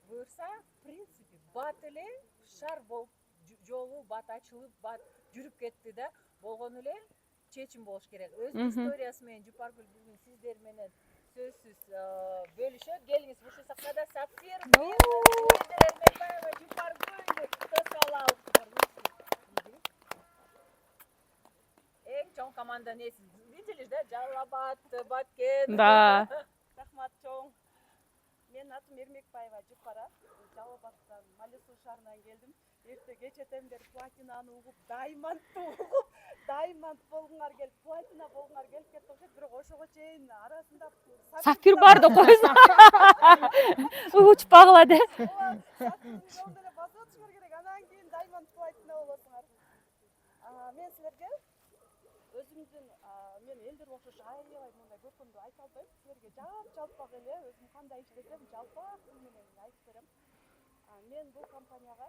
буюрса в принципе бат эле шар болуп жолу бат ачылып бат жүрүп кетти да, болгону эле чечим болуш керек. Өзүнүн историясы менен Жупаргүл бүгүн сиздер менен сөзсүз бөлүшөт. Келиңиз ушул жакка да Сапфир, Эрмекбаева, Жупаргүл тосуп алабыз. Эң чоң команда неси? Видели да, Жалал-Абад, Баткен. Да. Рахмат чоң. Мен атым Эрмекбаева Жупара. Жалал-Абадтан Малису шаарынан келдим. Эрте кечетен бери платинаны угуп, даймандты угуп, дайманд болгуңар келип, платина болгуңар келип кетти окшойт. Бирок ошого чейин арасында Сапфир бар да койсо. Учпагыла де. Жолдо эле басып өтүшүңөр керек. Анан кийин дайманд платина болосуңар. Мен силерге өзүмдүн мен элдер окшош аябай мындай көркөмдүү айта албайм. Силерге жалпак эле өзүм кандай иштесем жалпак менен айтып берем. Мен бул компанияга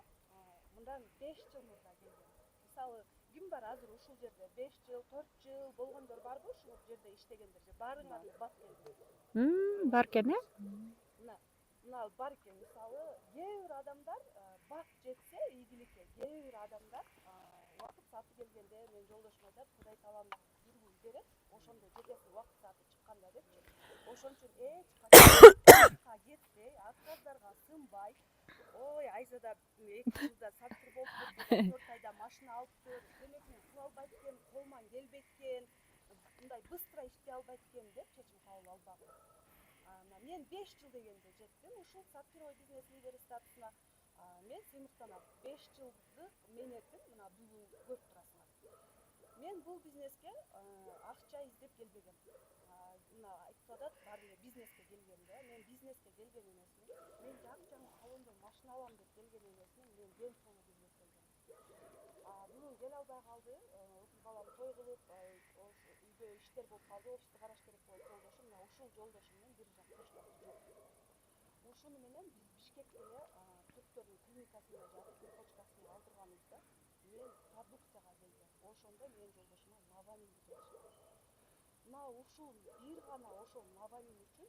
мындан 5 жыл мурда келдим. Мисалы, ким бар азыр ушул жерде 5 жыл, 4 жыл болгондор барбы ушул жерде иштегендер? Баарыңар бат келди. Бар экен, э? Мына бар экен. Мисалы, кээ бир адамдар бат жетсе ийгиликке, кээ бир адамдар убакыт сааты келгенде мен жолдошум айтат, Кудай таалам жүргүз берет, ошондо жетеси убакыт сааты чыкканда депчи. Ошон үчүн эч качан кетпей, отказдарга сынбай, ой, Айзада 2 жылда Сапфир болуп кетти, 4 айда машина алыптыр, демекин кыла албайт экен, колуман келбейт экен, мындай быстро иштей албайт экен деп чечим кабыл албагым. Мен 5 жыл дегенде жеттим ушул Сапфировый бизнес лидери статусуна. Мен сыймыктанам. 5 жылдык менетим мына бүгүн көрүп турасыңар. Мен бул бизнеске акча издеп келбегем. Мына айтып атат, баары эле бизнеске келген да. Мен бизнеске келген эмесмин. Мен жаңы салондон машина алам деп келген эмесмин. Мен ден соолук издеп келдим. Бүгүн келе албай калды. Өкүл балам той кылып, үйдө иштер болуп калды. Офисти караш керек болуп жолдошум. Мына ушул жолдошум менен бир жак почтасы жок. Ушуну менен биз Бишкекте эле Түрктөрдүн клиникасына жатып почтасын алдырганыбызда мен продукцияга келдим. Ошондо мен жолдошума Наваминди жетишим. Мына ушул бир гана ошол Навамин үчүн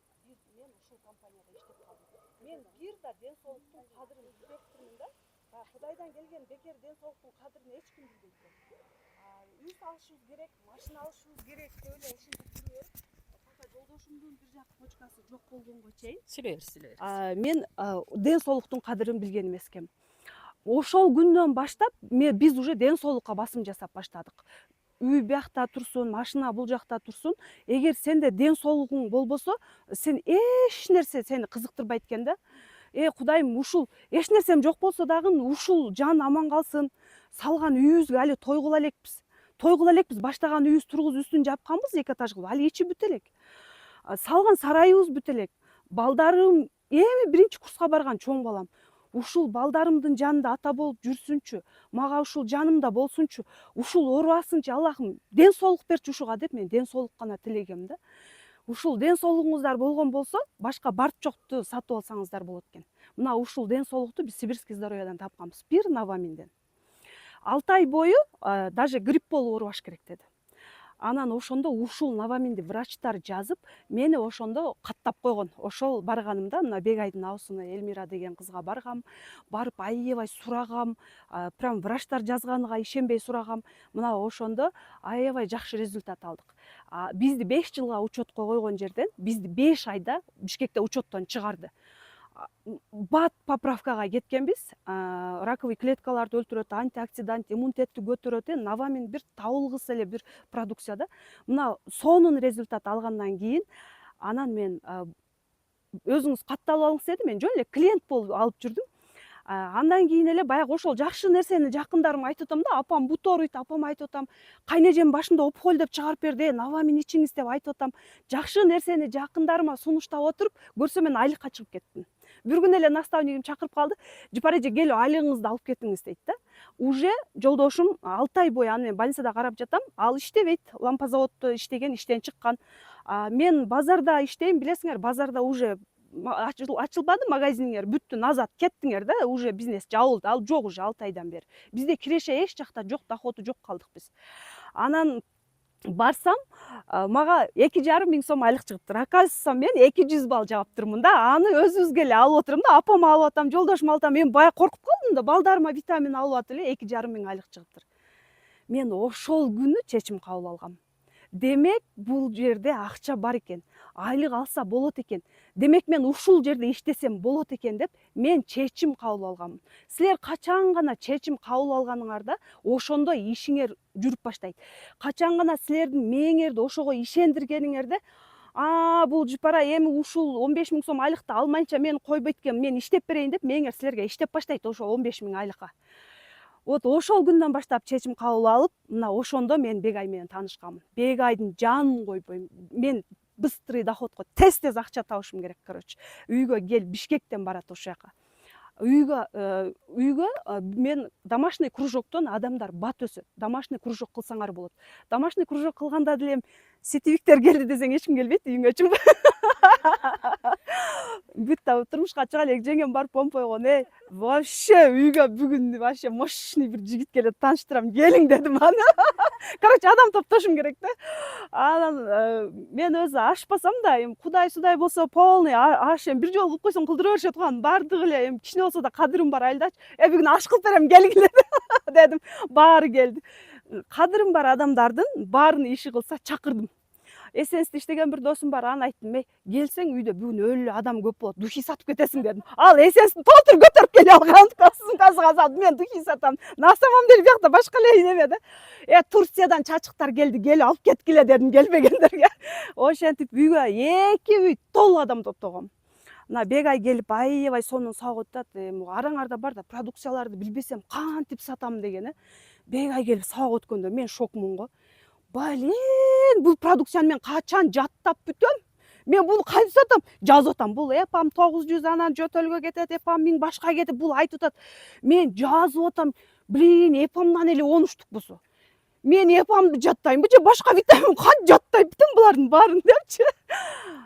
мен ушул компанияда иштеп калдым. Мен бир да ден соолуктун кадырын билбептирмин да. Кудайдан келген бекер ден соолуктун кадырын эч ким билбейт экен. Үй салышыбыз керек, машина алышыбыз керек деп эле ушинтип жүрөбүз. Жолдошумдун бир жак почкасы жок болгонго чейин Сүйлөбүз. мен ден соолуктун кадырын билген эмес экенмин. Ошол күндөн баштап биз уже ден соолукка басым жасап баштадык. Үй биякта турсун, машина бул жакта турсун. Эгер сенде ден соолугуң болбосо, сен эч нерсе сени кызыктырбайт экен да. Кудайым, ушул эч нерсем жок болсо дагы ушул жан аман калсын. Салган үйүбүзгө али той кыла элекпиз. Баштаган үйүбүз тургуз үстүн жапканбыз 2 этаж кылып. Али ичи бүт элек. Салган сарайыбыз бүт элек. Балдарым эми 1-курска барган чоң балам. Ушул балдарымдын жанында ата болуп жүрсүнчү, мага ушул жанымда болсунчу, ушул оорубасынчы, Аллахым ден соолук берчи ушуга деп мен ден соолук гана тилегем да. Ушул ден соолугуңуздар болгон болсо, башка барт жокту сатып алсаңыздар болот экен. Мына ушул ден соолукту биз Сибирский здоровьядан тапканбыз. Бир Наваминден. 6 ай бою даже грипп болуп оорубаш керек деди. Анан ошондо ушул Наваминди врачтар жазып, мени ошондо каттап койгон. Ошол барганымда мына Бегайдын абысына Элмира деген кызга баргам, барып аябай сурагам, прям врачтар жазганыга ишенбей сурагам. Мына ошондо аябай жакшы результат алдык. Бизди 5 жылга учетко койгон жерден бизди 5 айда Бишкекте учеттон чыгарды. Бат поправкага кеткенбиз. Раковый клеткаларды өлтүрөт, антиоксидант, иммунитетти көтөрөт. Навамин бир табылгыс эле бир продукция да. Мына сонун результат алгандан кийин анан мен өзүңүз катталып алыңыз деди, мен жөн эле клиент болуп алып жүрдүм. Андан кийин эле баягы ошол жакшы нерсени жакындарыма айтып атам да, апам бут ооруйт, апама айтып атам, кайнежем башында опухоль деп чыгарып берди, Навамин ичиңиз деп айтып атам. Жакшы нерсени жакындарыма сунуштап отуруп, көрсөм мен айлыкка чыгып кеттим. Бир күн эле наставнигим чакырып калды, Жупар эже келип айлыгыңызды алып кетиңиз дейт да. Уже жолдошум 6 ай бою аны мен больницада карап жатам, ал иштебейт, лампазаводдо иштеген, иштен чыккан. Мен базарда иштейм, билесиңер, базарда уже ачылбады магазиниңер, бүттү, назад кеттиңер да, уже бизнес жабылды, ал жок уже 6 айдан бери. Бизде киреше эч жакта жок, доходу жок калдык биз. Анан барсам мага 2,5 сом айлык чыгыптыр. Оказывается, мен 200 балл жагаптырмын да. Аны өзүбүзгө эле алып отурум да, апам алып атам, жолдошум алып атам. Мен бая коркуп калдым да, балдарыма витамин алып атып эле 2,5 айлык чыгыптыр. Мен ошол күнү чечим кабыл алгам. Демек, бул жерде акча бар экен, айлык алса болот экен. Демек, мен ушул жерде иштесем болот экен деп мен чечим кабыл алгам. Силер качан гана чечим кабыл алганыңарда, ошондо ишиңер жүрүп баштайт. Качан гана силердин мээңерди ошого ишендиргениңерде, бул Жупара эми ушул 15 000 сом айлыкты алмайынча мен койбойт экен, мен иштеп берейин деп мээңер силерге иштеп баштайт ошол 15 000 айлыкка. Вот ошол күндөн баштап чечим кабыл алып, мына ошондо мен Бегай менен таанышканмын. Бегайдын жанын койбойм. Мен быстрый доходко тез акча табышым керек, короче. Үйгө кел, Бишкектен барат ошол жака. Үйгө мен домашний кружоктон адамдар бат өсөт. Домашний кружок кылсаңар болот. Домашний кружок кылганда деле сетевиктер келди десең эч ким келбейт үйүңөчү. Бүт турмушка чыга элек жеңем барып помпой койгон. Вообще үйгө бүгүн вообще мощный бир жигит келет, тааныштырам, келиң дедим аны. Короче, адам топтошум керек да. Анан мен өзү ашпасам да, эми кудай судай болсо полный аш, эми бир жолу кылып койсоң кылдыра беришет го, анын баардыгы эле эми кичине болсо да кадырым бар айылдачы. Бүгүн аш кылып берем, келгиле дедим. Баары келди. Кадырым бар адамдардын баарын иши кылса чакырдым. Эсенсте иштеген бир досум бар, аны айттым, келсең үйдө бүгүн өлү адам көп болот, духи сатып кетесиң дедим. Ал эсенсин толтур көтөрүп келе алган, сумкасына салып, мен духи сатам. На самом деле биякта башка эле неме да. Турциядан чачыктар келди, келип алып кеткиле дедим келбегендерге. Ошентип үйгө 2 үй толу адам топтогом. Мына Бегай келип аябай сонун сагып атат. Араңарда бар да, продукцияларды билбесем кантип сатам деген. Бегай келип сагып өткөндө мен шокмун го. Блин, бул продукцияны мен качан жаттап бүтөм? Мен буну кантип сатам? Жазып атам, бул эпам 900, анан жөтөлгө кетет, эпам 1000 башка кетет, бул айтып атат. Мен жазып атам, блин, эпамдан эле 13 болсо. Мен эпамды жаттайм, же башка витамин кантип жаттай бүтөм булардын баарын депчи.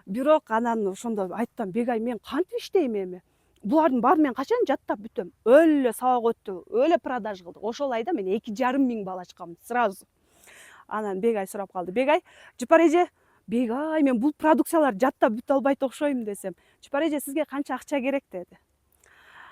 Бирок анан ошондо айттым, Бегай, мен кантип иштейм эми? Булардын баарын мен качан жаттап бүтөм? Өлө сабак өттү, өлө продаж кылдык. Ошол айда мен 2,5 балл ачкам сразу. Анан Бегай сурап калды. Бегай, Жупар эже, Бегай, мен бул продукцияларды жаттап бүтө албайт окшойм десем. Жупар эже, сизге канча акча керек деди.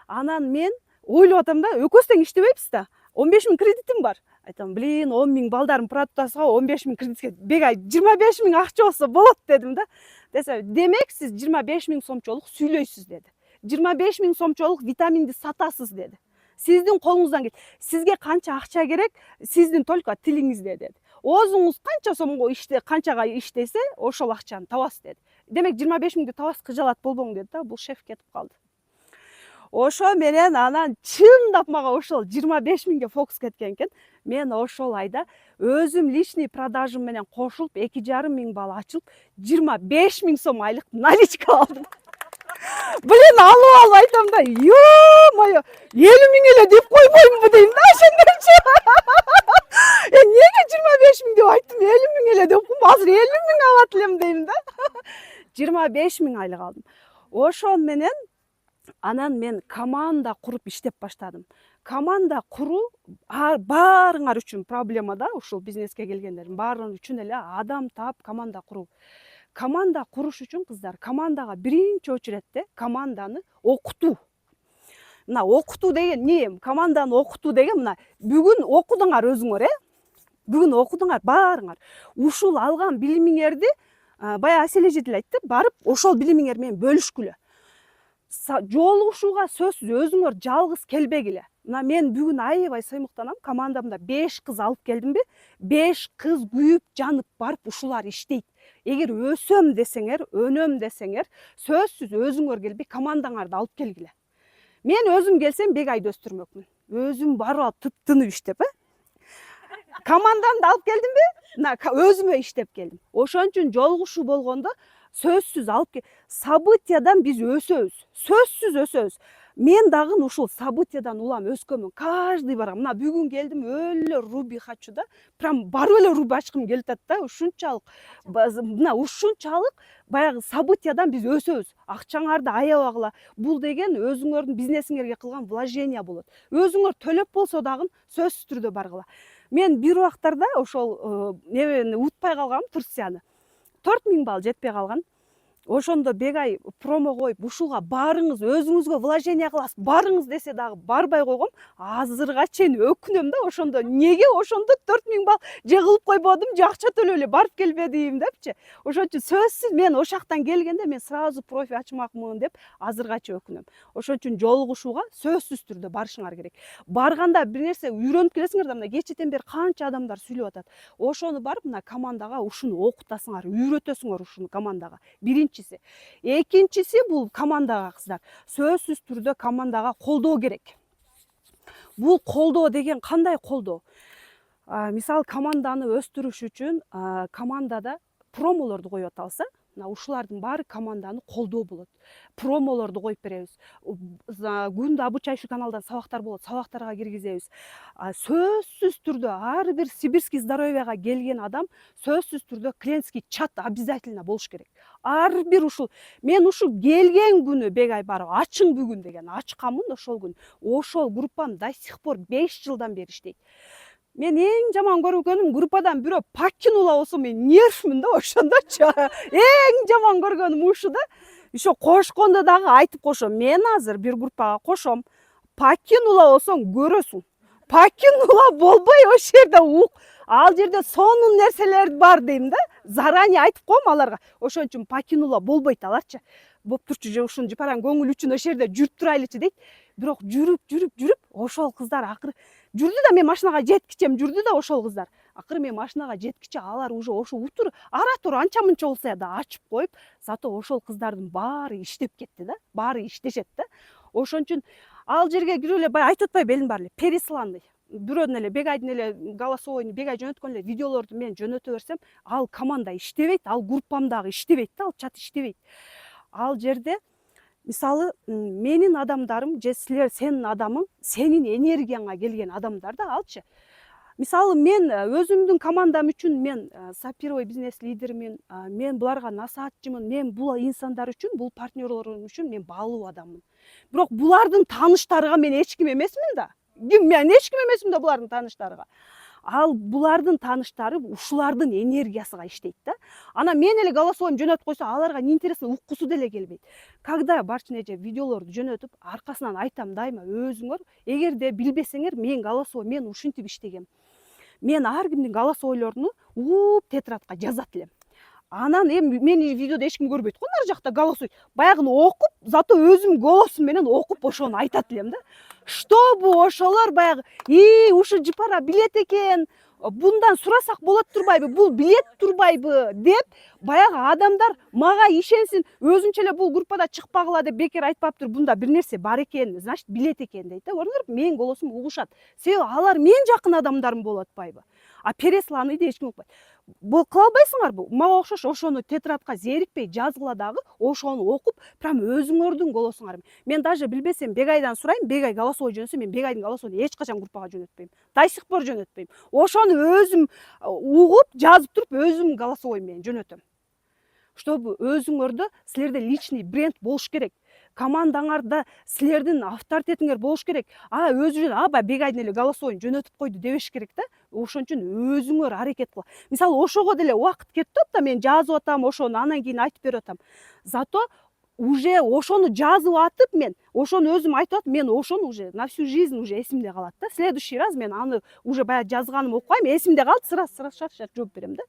Анан мен ойлоп атам да, экөөбүз тең иштебейбиз да. 15 000 кредитим бар. Айтам, блин, 10 000 балдардын продукциясына 15 000 кредитке. Бегай, 25 000 акча болсо болот дедим да. Десе, демек сиз 25 000 сомчолук сүйлөйсүз деди. 25 000 сомчолук витаминди сатасыз деди. Сиздин колуңуздан келет. Сизге канча акча керек, сиздин только тилиңизде деди. Өзүңүз канча сомго канчага иштесе, ошол акчаны табасыз деди. Демек 25 000 табасыз, кыжалат болбоң деди да. Бул шеф кетип калды. Ошо менен анан чындап мага ошол 25 000ге фокус кеткен экен. Мен ошол айда өзүм личный продажым менен кошулуп 2,5 балл ачылып 25 000 сом айлык наличка алдым. Блин, алып айтам да, ё-моё, 50 000 эле деп койбоймунбу дейм да, ошондойчу. Эмнеге 25 000 деп айттым, 50 000 эле деп койм, азыр 50 000 алат элем дейм да. 25 000 айлык алдым. Ошол менен анан мен команда куруп иштеп баштадым. Команда куруу баарыңар үчүн проблема да, ушул бизнеске келгендердин баарыңар үчүн эле адам таап команда куруу. Команда куруш үчүн кыздар, командага биринчи очередте команданы окутуу. Мына окутуу деген эмне? Команданы окутуу деген мына бүгүн окудуңар өзүңөр, бүгүн окудуңар баарыңар. Ушул алган билимиңерди бая Аселе жетил айтты, барып ошол билимиңер менен бөлүшкүлө. Жолугушууга сөзсүз өзүңөр жалгыз келбегиле. Мына мен бүгүн аябай сыймыктанам, командамда 5 кыз алып келдимби? 5 кыз күйүп жанып барып ушулар иштейт. Эгер өсөм десеңер, өнөм десеңер, сөзсүз өзүңөр келбей командаңарды алып келгиле. Мен өзүм келсем Бегайды өстүрмөкмүн. Өзүм барып алып тып-тыныp иштеп, командамды алып келдимби? Мына өзүмө иштеп келдим. Ошон үчүн жолугушуу болгондо сөзсүз алып событиядан биз өсөбүз. Сөзсүз өсөбүз. Мен дагы ушул событиядан улам өскөмүн. Каждый барам. Мына бүгүн келдим, өлө руби хочу да. Прям барып эле руби ачкым келип атат да. Ушунчалык, мына ушунчалык баягы событиядан биз өсөбүз. Акчаңарды аябагыла. Бул деген өзүңөрдүн бизнесиңерге кылган вложение болот. Өзүңөр төлөп болсо дагы сөзсүз түрдө баргыла. мен бир убактарда ошол небени утпай калгам, Турцияны. 4000 балл жетпей калган. Ошондо Бегай промо коюп, ушуга барыңыз, өзүңүзгө вложение кыласыз, барыңыз десе дагы барбай койгом. Азырга чейин өкүнөм да, ошондо неге ошондо 4000 балл же кылып койбодум, же акча төлөп эле барып келбедим депчи. Ошон үчүн сөзсүз мен ошол жактан келгенде мен сразу профи ачмакмын деп азыргача өкүнөм. Ошон үчүн жолугушууга сөзсүз түрдө барышыңар керек. Барганда бир нерсе үйрөнүп келесиңер да, мына кечээден бери канча адамдар сүйлөп атат. Ошону барып мына командага ушуну окутасыңар, үйрөтөсүңөр ушуну командага. Биринчиси. Экинчиси бул командага кыздар. Сөзсүз түрдө командага колдоо керек. Бул колдоо деген кандай колдоо? Мисалы команданы өстүрүш үчүн командада промолорду коюп атабыз. Мына ушулардын баары команданы колдоо болот. Промолорду коюп беребиз. Күндө обучающий каналдан сабактар болот, сабактарга киргизебиз. Сөзсүз түрдө ар бир сибирский здоровьяга келген адам сөзсүз түрдө клиентский чат обязательно болуш керек. Ар бир ушул мен ушу келген күнү Бегай барып ачың бүгүн деген ачканмын ошол күн. Ошол группам до сих пор 5 жылдан бери иштейт. Мен эң жаман көргөнүм группадан бирөө покинула болсо мен нервмин да ошондочу. Эң жаман көргөнүм ушу да. Ошо кошкондо дагы айтып кошом. Мен азыр бир группага кошом. Покинула болсоң көрөсүң. Покинула болбой ошол жерде ук. Ал жерде сонун нерселер бар дейм да. Заранее айтып коем аларга. Ошон үчүн покинула болбойт аларчы. Болуп турчу же ушуну жыпаран көңүл үчүн ошол жерде жүрүп турайлычы дейт. Бирок жүрүп ошол кыздар акыры жүрдү да, мен машинага жеткичем жүрдү да ошол кыздар. Акыры мен машинага жеткиче алар уже ошо утур ара тур анча мынча болсо да ачып коюп, зато ошол кыздардын баары иштеп кетти да, баары иштешет да. Ошон үчүн ал жерге кирип эле баягы айтып атпайбы элин баары эле пересланный. Бирөөдүн эле Бегайдын эле голосовойну Бегай жөнөткөн эле видеолорду мен жөнөтө берсем, ал команда иштебейт, ал группам дагы иштебейт да, ал чат иштебейт. Ал жерде мисалы менин адамдарым же сенин адамың, сенин энергияңа келген адамдар да алчы. Мисалы мен өзүмдүн командам үчүн мен сапировый бизнес лидермин, мен буларга насаатчымын, мен бул инсандар үчүн, бул партнерлорум үчүн мен баалуу адаммын. Бирок булардын тааныштарыга мен эч ким эмесмин да. Мен эч ким эмесмин да булардын тааныштарыга. Ал булардын тааныштары ушулардын энергиясыга иштейт да. Ана мен эле голосовойм жөнөтүп койсо, аларга неинтересно уккусу деле келбейт. Когда барчын эже видеолорду жөнөтүп, аркасынан айтам дайыма, өзүңөр эгерде билбесеңер, мен голосовой, мен ушинтип иштегем. Мен ар кимдин голосовойлорун тетрадка жазат элем. Анан мени видеодо эч ким көрбөйт го, нар жакта голосовой. Баягыны окуп, зато өзүм голосум менен окуп ошону айтат элем да. Чтобы ошолор баягы, ушу жыпара билет экен, bundan surasak болот турбайбы, бул билет турбайбы деп баягы адамдар мага ишенсин, өзүнчө эле бул группада чыкпагыла деп бекер айтпаптыр, бунда бир нерсе бар экен, значит билет экен дейт да. Көрдүңөрбү, менин голосум угушат. Себеби алар менин жакын адамдарым болуп атпайбы. Пересланныйды эч ким укпайт. Бул кыла албайсыңарбы? Мага окшош ошону тетрадка зерикпей жазгыла дагы, ошону окуп, прям өзүңөрдүн голосуңар. Мен даже билбесем Бегайдан сурайм, Бегай голосовой жөнөтсө, мен Бегайдын голосовойн эч качан группага жөнөтпөйм. До сих пор жөнөтпөйм. Ошону өзүм угуп, жазып туруп, өзүм голосовой менен жөнөтөм. Чтобы өзүңөрдө силерде личный бренд болуш керек. Командаңарда силердин авторитетиңер болуш керек. Өзү Бегайдын эле голосовойн жөнөтүп койду дебеш керек да. Ошон үчүн өзүңөр аракет кыл. Мисалы, ошого деле убакыт кетип да, мен жазып атам, ошону анан кийин айтып берип атам. Зато уже ошону жазып атып, мен ошону өзүм айтып атып, мен ошону уже на всю жизнь уже эсимде калат да. Следующий раз мен аны уже баягы жазганым окубайм, эсимде калды, сразу шарт жооп берем да.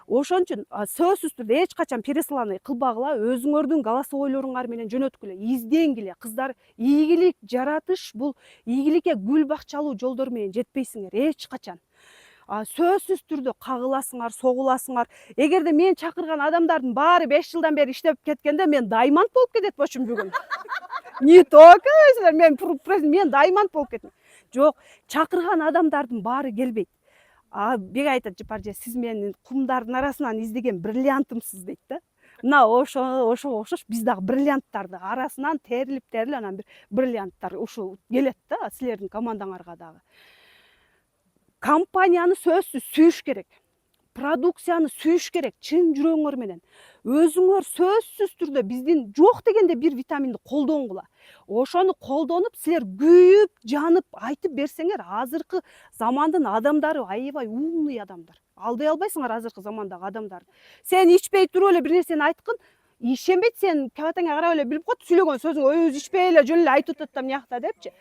Ошон үчүн сөзсүз түрдө эч качан пересланный кылбагыла, өзүңөрдүн голосовойлоруңар менен жөнөткүлө, изденгиле. Кыздар, ийгилик жаратыш бул ийгиликке гүл бакчалуу жолдор менен жетпейсиңер эч качан. Сөзсүз түрдө кагыласыңар, согуласыңар. Эгерде мен чакырган адамдардын баары 5 жылдан бери иштеп кеткенде, мен даймонд болуп кетет болчумун бүгүн. Не только мен даймонд болуп кеттим. Жок, чакырган адамдардын баары келбейт. Бегай айтат, жыпарже, сиз менин кумдардын арасынан издеген бриллиантымсыз дейт да. Мына ошого окшош биз дагы бриллианттарды арасынан терилип анан бир бриллианттар ушул келет да, силердин командаңарга дагы. Компанияны сөзсүз сүйүш керек. продукцияны сүйүш керек чын жүрөгүңөр менен. Өзүңөр сөзсүз түрдө биздин жок дегенде бир витаминди колдонгула. Ошону колдонуп силер күйүп, жанып айтып берсеңер, азыркы замандын адамдары аябай умный адамдар. Алдай албайсыңар азыркы замандагы адамдарды. Сен ичпей туруп эле бир нерсени айткын, ишенбейт, сен кабатаңа карап эле билип коет, сүйлөгөн сөзүң өзү ичпей эле жөн эле айтып атат да мынакта депчи.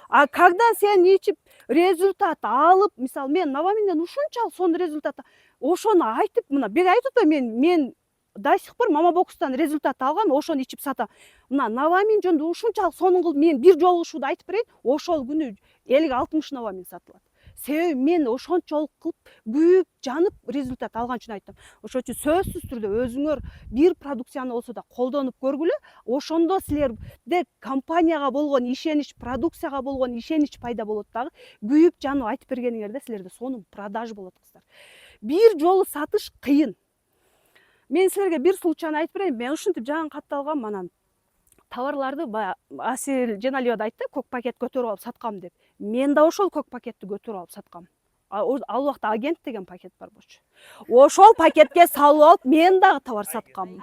А когда сен ичип результат алып, мисалы мен Новаминден ушунчалык сонун результат, ошону айтып, мына бек айтып атпайбы, мен до сих пор мама бокстан результат алгам, ошону ичип сатам. Мына Новамин жөнүндө ушунчалык сонун кылып мен бир жолугушууда айтып берейин, ошол күнү 50-60 Новамин сатылат. Себеби мен ошончолук кылып күйүп, жанып результат алган үчүн айттым. Ошон үчүн сөзсүз түрдө өзүңөр бир продукцияны болсо да колдонуп көргүлө. Ошондо силерде компанияга болгон ишенич, продукцияга болгон ишенич пайда болот дагы. Күйүп, жанып айтып бергениңерде силерде сонун продаж болот кыздар. Бир жолу сатыш кыйын. Мен силерге бир случайны айтып берейин. Мен ушинтип жаган катталгам, анан товарларды баягы Асел Женалиева да айтты, көк пакет көтөрүп алып саткам деп. Мен да ошол көк пакетти көтөрүп алып саткам. Ал убакта агент деген пакет бар болчу. Ошол пакетке салып алып мен дагы товар саткам.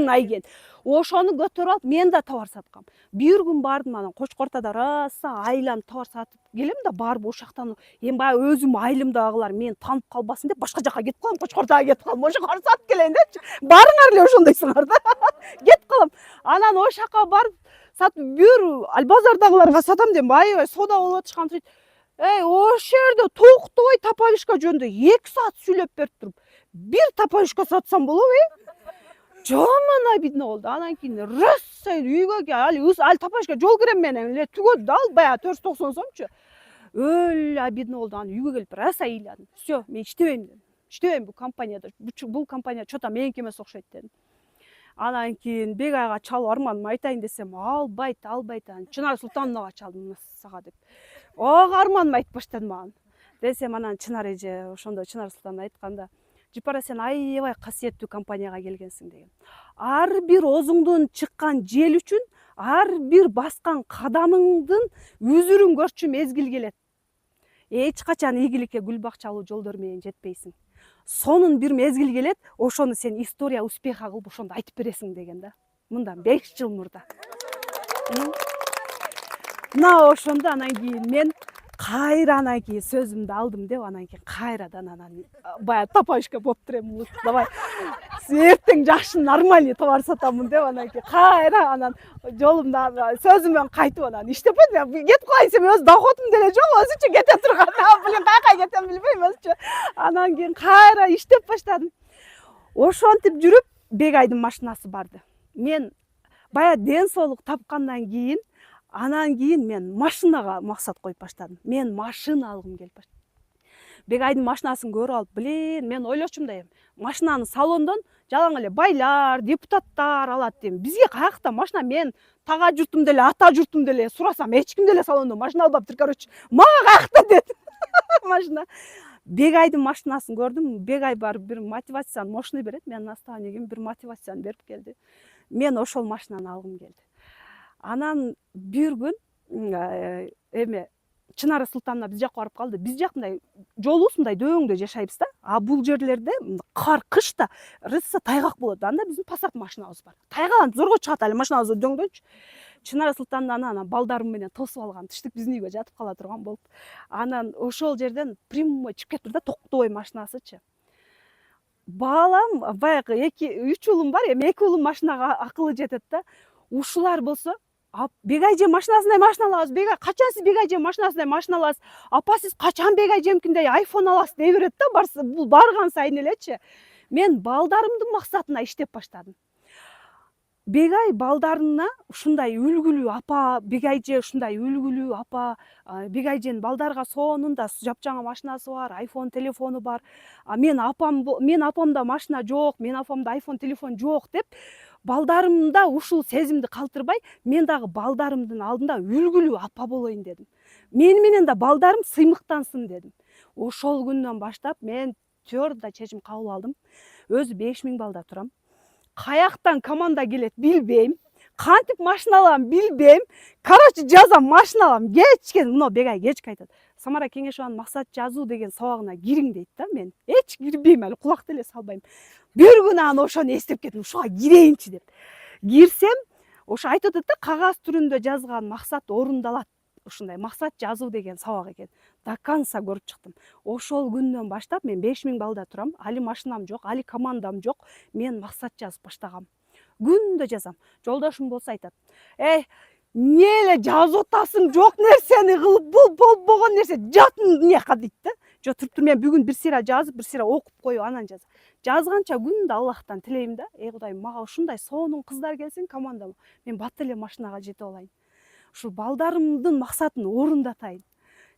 Агент. Ошону көтөрүп алып мен да товар саткам. Бир күн бардым, анан Кочкор Ортада раса айланып товар сатып келем да, барып ошактан эми баягы өзүм айылымдагылар мени таанып калбасын деп башка жака кетип калам, Кочкор Ортага кетип калам. Ошо кар сатып келейин депчи. Барыңар эле ошондойсуңар да. Кетип калам. Анан ошака барып сатып, бир Албазардагыларга сатам деп аябай сода болуп атышкан. Ошол жерде токтобой топалишка жөнүндө 2 саат сүйлөп берип туруп, бир топалишка сатсам болобу? Жаман обидно болду. Анан кийин роса үйгө ал топалишка жол кирем менен эле түгөдү да, ал баягы 490 сомчу. Өлө обидно болду. Анан үйгө келип роса ыйладым. Всё, мен иштебейм дедим. Иштебейм бул компанияда. Бул компания чота меники эмес окшойт дедим. Анан кийин Бегайга чалып арманымды айтайын десем, албайт. Чынар Султановнага чалдым сага деп. Арманымды айтып баштадым ага. Десем, анан Чынар эже ошондо Чынар Султановна айтканда, Жипара, сен аябай касиеттүү компанияга келгенсиң деген. Ар бир оозуңдон чыккан жел үчүн, ар бир баскан кадамыңдын үзүрүн көрчү мезгил келет. Эч качан ийгиликке гүл бакчалуу жолдор менен жетпейсиң. Сонун бир мезгил келет, ошону сен история успеха кылып ошондо айтып бересиң деген да. Мындан 5 жыл мурда. Мына ошондо анан кийин мен кайра анан кийин сөзүмдү алдым деп, анан кийин кайрадан анан баягы топалишка болуп турем. Давай эртең жакшы нормальный товар сатамын деп, анан кийин кайра анан жолумда сөзүмөн кайтып анан иштеп атам. Кетип калайын десем, өз доходум деле жок, өзүчө кете турган. Билем каяка кетем билбейм өзүчө. Анан кийин кайра иштеп баштадым. Ошентип жүрүп Бегайдын машинасы барды. Мен баягы ден соолук тапкандан кийин, анан кийин мен машинага максат коюп баштадым. Мен машина алгым келип баштады. Бегайдын машинасын көрүп алып, мен ойлочумун да эми, машинаны салондон жалаң эле байлар, депутаттар алат дейм. Бизге каякта машина? Мен тага журтум деле, ата журтум деле сурасам, эч ким деле салондон машина албаптыр, короче. Мага каякта дедим. Машина. Бегайдын машинасын көрдүм. Бегай барып бир мотивацияны мощный берет. Менин наставнигим бир мотивацияны берип келди. Мен ошол машинаны алгым келди. Анан бир күн эме Чынар Султановна биз жакка барып калды. Биз жак мындай жолубуз мындай дөңдө жашайбыз да. А бул жерлерде кар, кышта рыssa тайгак болот. Анда биздин пассат машинабыз бар. Тайган зорго чыгат эле машинабыз дөңдөнчү. Чынар Султановнаны анан балдарым менен тосуп алган. Тиштик биздин үйгө жатып кала турган болуп. Анан ошол жерден прямой чыгып кетип да, токтобой машинасычы. Балам баягы 2-3 уулум бар, эми 2 уулум машинага акылы жетет да. Ушулар болсо, Бегай эже машинасындай машина алабыз. Бегай, качан сиз Бегай эже машинасындай машина аласыз? Апа, сиз качан Бегай эжемкиндей айфон аласыз дей берет да, бул барган сайын элечи. Мен балдарымдын максатына иштеп баштадым. Бегай балдарына ушундай үлгүлүү апа, Бегай эже ушундай үлгүлүү апа, Бегай эженин балдарга сонунда жапжаңа машинасы бар, айфон телефону бар. Мен апамда машина жок, мен апамда айфон телефон жок деп, балдарымда ушул сезимди калтырбай, мен дагы балдарымдын алдында үлгүлүү апа болоюн дедим. Мени менен да балдарым сыймыктансын дедим. Ошол күндөн баштап мен твердо чечим кабыл алдым. Өзү 5000 балда турам. Каяктан команда келет билбейм. Кантип машина алам билбейм. Короче, жазам машина алам. Кечке, мына Бегай кечке айтат. Самара Кеңешованын максат жазуу деген сабагына кириң дейт да, мен эч кирбейм, эле кулакты эле салбайм. Бир күнү анан ошону эстеп кеттим, ушуга кирейинчи деп. Кирсем, ошо айтып атат да, кагаз түрүндө жазган максат орундалат. Ушундай максат жазуу деген сабак экен. До конца көрүп чыктым. Ошол күндөн баштап мен 5000 балда турам. Али машинам жок, али командам жок. Мен максат жазып баштагам. Күндө жазам. Жолдошум болсо айтат: "Эй, эмне эле жазып атасың, жок нерсени кылып, бул болбогон нерсе, жатын эмнека" дейт да. Жо туруп туруп мен бүгүн бир сыйра жазып, бир сыйра окуп коюп, анан жазганча күндө Аллахтан тилейм да, эй Кудайым, мага ушундай сонун кыздар келсин командама. Мен бат эле машинага жетип алайын. Ушул балдарымдын максатын орундатайын.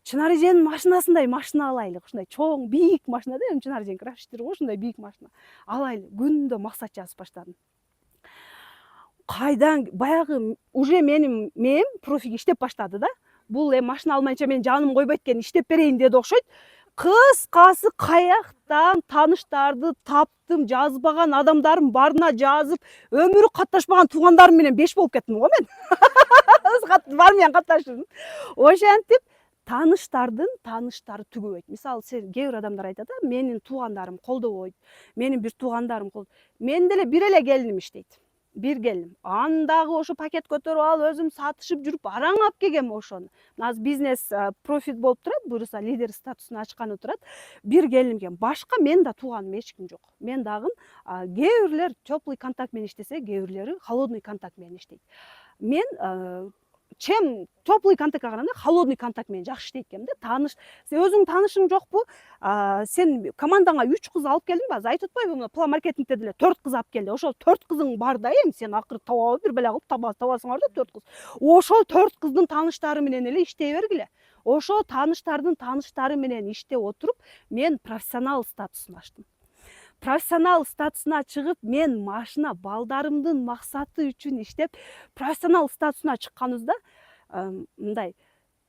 Чынар эженин машинасындай машина алайлы. Ушундай чоң, бийик машина да, эми Чынар эжен графиктери го, ушундай бийик машина алайлы. Күндө максат жазып баштадым. Кайдан баягы уже менин мээм профиге иштеп баштады да. Бул эми машина алмайынча мен жаным койбойт экен, иштеп берейин деди окшойт. Кыскасы каяктан тааныштарды таптым, жазбаган адамдарым барына жазып, өмүрү катташпаган туугандарым менен 5 болуп кеттим го мен. Бар менен катташым. Ошентип тааныштардын тааныштары түгөбөйт. Мисалы, кээ бир адамдар айтат да, менин туугандарым колдобойт, менин бир туугандарым мен деле бир эле келиним иштейт. Бир келиним. Андагы ошо пакет көтөрүп алып, өзүм сатышып жүрүп, араң алып келгем ошону. Азыр бизнес профит болуп турат, буюрса лидер статусун ачканы турат. Бир келиним экен. Башка мен да тууганым эч ким жок. Мен дагы кээ бирлер теплый контакт менен иштесе, кээ бирлери холодный контакт менен иштейт. Мен чем теплый контактка караганда холодный контакт менен жакшы иштейт экенмин да. Тааныш, сен өзүң таанышың жокпу? Сен командаңа 3 кыз алып келдиңби? Азыр айтып атпайбы, план маркетингте деле 4 кыз алып келди. Ошол 4 кызың бар да, эми сен акыры таба бир бела кылып табасыңар да 4 кыз. Ошол 4 кыздын тааныштары менен эле иштей бергиле. Ошол тааныштардын тааныштары менен иштеп отуруп, мен профессионал статусун ачтым. Профессионал статусуна чыгып, мен машина балдарымдын максаты үчүн иштеп, профессионал статусуна чыкканыбызда мындай